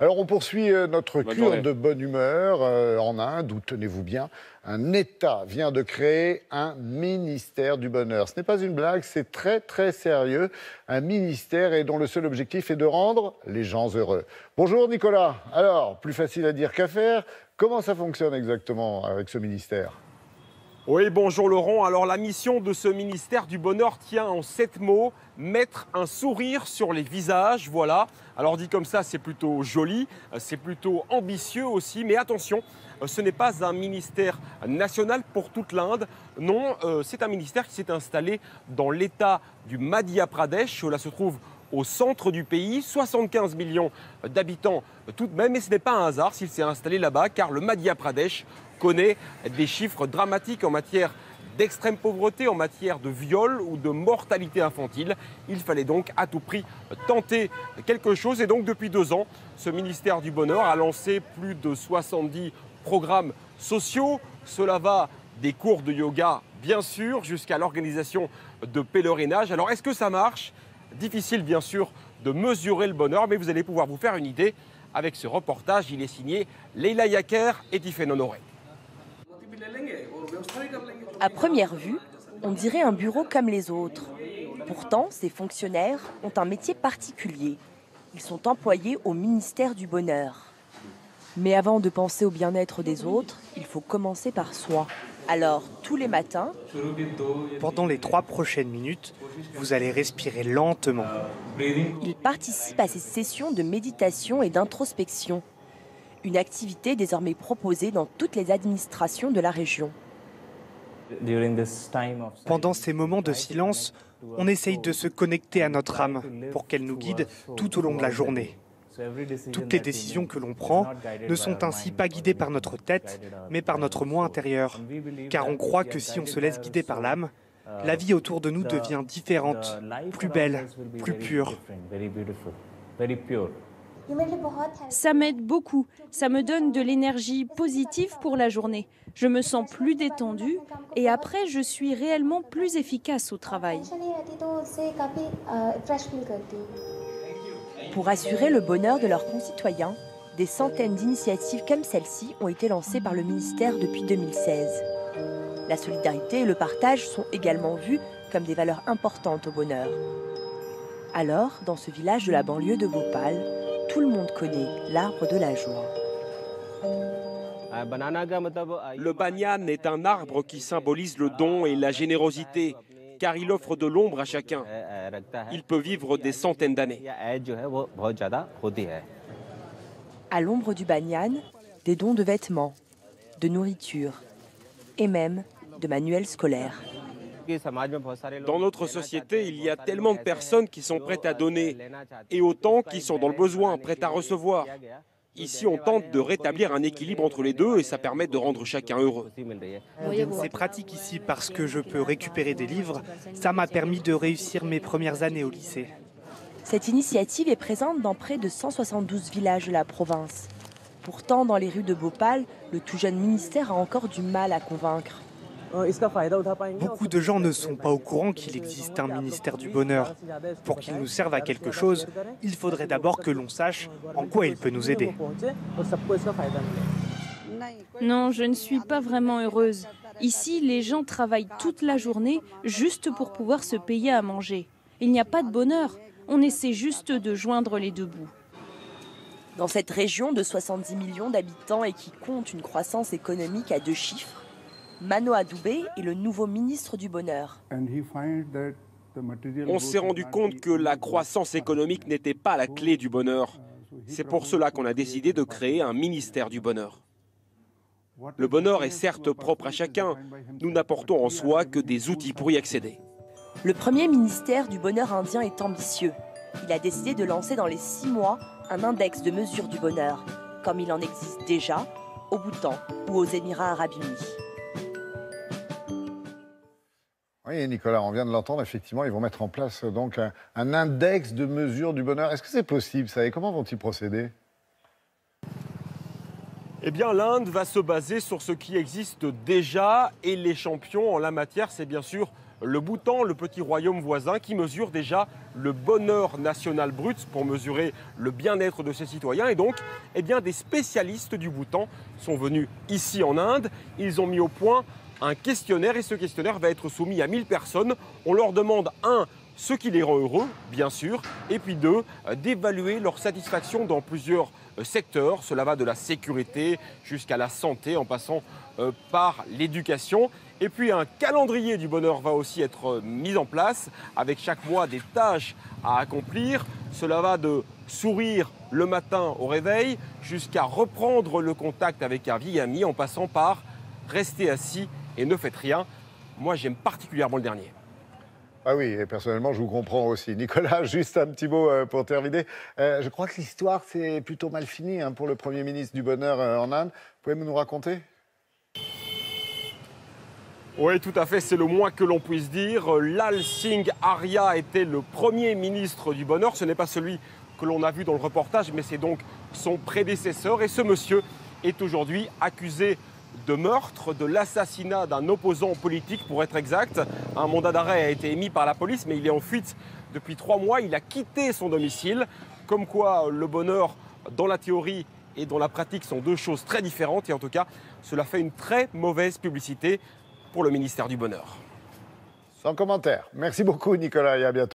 Alors on poursuit notre Bonne cure journée. de bonne humeur en Inde, où, tenez-vous bien, un État vient de créer un ministère du bonheur. Ce n'est pas une blague, c'est très très sérieux. Un ministère et dont le seul objectif est de rendre les gens heureux. Bonjour Nicolas. Alors, plus facile à dire qu'à faire, comment ça fonctionne exactement avec ce ministère ? Oui, bonjour Laurent. Alors la mission de ce ministère du Bonheur tient en 7 mots. Mettre un sourire sur les visages, voilà. Alors dit comme ça, c'est plutôt joli, c'est plutôt ambitieux aussi. Mais attention, ce n'est pas un ministère national pour toute l'Inde. Non, c'est un ministère qui s'est installé dans l'État du Madhya Pradesh. Cela se trouve au centre du pays, 75 millions d'habitants tout de même. Et ce n'est pas un hasard s'il s'est installé là-bas, car le Madhya Pradesh connaît des chiffres dramatiques en matière d'extrême pauvreté, en matière de viol ou de mortalité infantile. Il fallait donc à tout prix tenter quelque chose. Et donc depuis 2 ans, ce ministère du Bonheur a lancé plus de 70 programmes sociaux. Cela va des cours de yoga, bien sûr, jusqu'à l'organisation de pèlerinages. Alors est-ce que ça marche ? Difficile, bien sûr, de mesurer le bonheur, mais vous allez pouvoir vous faire une idée avec ce reportage. Il est signé Leila Yaker et Tiffaine Honoré. À première vue, on dirait un bureau comme les autres. Pourtant, ces fonctionnaires ont un métier particulier. Ils sont employés au ministère du Bonheur. Mais avant de penser au bien-être des autres, il faut commencer par soi. Alors, tous les matins, Pendant les 3 prochaines minutes, vous allez respirer lentement. ils participent à ces sessions de méditation et d'introspection. Une activité désormais proposée dans toutes les administrations de la région. Pendant ces moments de silence, on essaye de se connecter à notre âme pour qu'elle nous guide tout au long de la journée. Toutes les décisions que l'on prend ne sont ainsi pas guidées par notre tête, mais par notre moi intérieur. Car on croit que si on se laisse guider par l'âme, la vie autour de nous devient différente, plus belle, plus pure. Ça m'aide beaucoup. Ça me donne de l'énergie positive pour la journée. Je me sens plus détendue et après, je suis réellement plus efficace au travail. Pour assurer le bonheur de leurs concitoyens, des centaines d'initiatives comme celle-ci ont été lancées par le ministère depuis 2016. La solidarité et le partage sont également vus comme des valeurs importantes au bonheur. Alors, dans ce village de la banlieue de Bhopal, tout le monde connaît l'arbre de la joie. Le banyan est un arbre qui symbolise le don et la générosité, car il offre de l'ombre à chacun. Il peut vivre des centaines d'années. À l'ombre du banyan, des dons de vêtements, de nourriture et même de manuels scolaires. Dans notre société, il y a tellement de personnes qui sont prêtes à donner et autant qui sont dans le besoin, prêtes à recevoir. Ici, on tente de rétablir un équilibre entre les deux et ça permet de rendre chacun heureux. C'est pratique ici parce que je peux récupérer des livres. Ça m'a permis de réussir mes premières années au lycée. Cette initiative est présente dans près de 172 villages de la province. Pourtant, dans les rues de Bhopal, le tout jeune ministère a encore du mal à convaincre. Beaucoup de gens ne sont pas au courant qu'il existe un ministère du bonheur. Pour qu'il nous serve à quelque chose, il faudrait d'abord que l'on sache en quoi il peut nous aider. Non, je ne suis pas vraiment heureuse. Ici, les gens travaillent toute la journée juste pour pouvoir se payer à manger. Il n'y a pas de bonheur. On essaie juste de joindre les deux bouts. Dans cette région de 70 millions d'habitants et qui compte une croissance économique à 2 chiffres, Manohar Dubey est le nouveau ministre du Bonheur. On s'est rendu compte que la croissance économique n'était pas la clé du bonheur. C'est pour cela qu'on a décidé de créer un ministère du bonheur. Le bonheur est certes propre à chacun. Nous n'apportons en soi que des outils pour y accéder. Le premier ministère du Bonheur indien est ambitieux. Il a décidé de lancer dans les 6 mois un index de mesure du bonheur, comme il en existe déjà au Bhoutan ou aux Émirats arabes unis. Oui, Nicolas, on vient de l'entendre, effectivement, ils vont mettre en place donc un index de mesure du bonheur. Est-ce que c'est possible, ça? Et comment vont-ils procéder? Eh bien, l'Inde va se baser sur ce qui existe déjà et les champions en la matière, c'est bien sûr le Bhoutan, le petit royaume voisin qui mesure déjà le bonheur national brut pour mesurer le bien-être de ses citoyens. Et donc, eh bien, des spécialistes du Bhoutan sont venus ici en Inde. Ils ont mis au point un questionnaire et ce questionnaire va être soumis à 1000 personnes. On leur demande, ce qui les rend heureux, bien sûr, et puis 2, d'évaluer leur satisfaction dans plusieurs secteurs. Cela va de la sécurité jusqu'à la santé, en passant par l'éducation. Et puis un calendrier du bonheur va aussi être mis en place, avec chaque mois des tâches à accomplir. Cela va de sourire le matin au réveil jusqu'à reprendre le contact avec un vieil ami, en passant par rester assis et ne faites rien. Moi, j'aime particulièrement le dernier. Ah oui, et personnellement, je vous comprends aussi. Nicolas, juste un petit mot pour terminer. Je crois que l'histoire, c'est plutôt mal fini pour le Premier ministre du Bonheur en Inde. Vous pouvez nous raconter ? Oui, tout à fait, c'est le moins que l'on puisse dire. Lal Singh Arya était le Premier ministre du Bonheur. Ce n'est pas celui que l'on a vu dans le reportage, mais c'est donc son prédécesseur. Et ce monsieur est aujourd'hui accusé de meurtre, de l'assassinat d'un opposant politique pour être exact. Un mandat d'arrêt a été émis par la police, mais il est en fuite depuis 3 mois. Il a quitté son domicile. Comme quoi le bonheur, dans la théorie et dans la pratique, sont 2 choses très différentes. Et en tout cas, cela fait une très mauvaise publicité pour le ministère du Bonheur. Sans commentaire. Merci beaucoup Nicolas et à bientôt.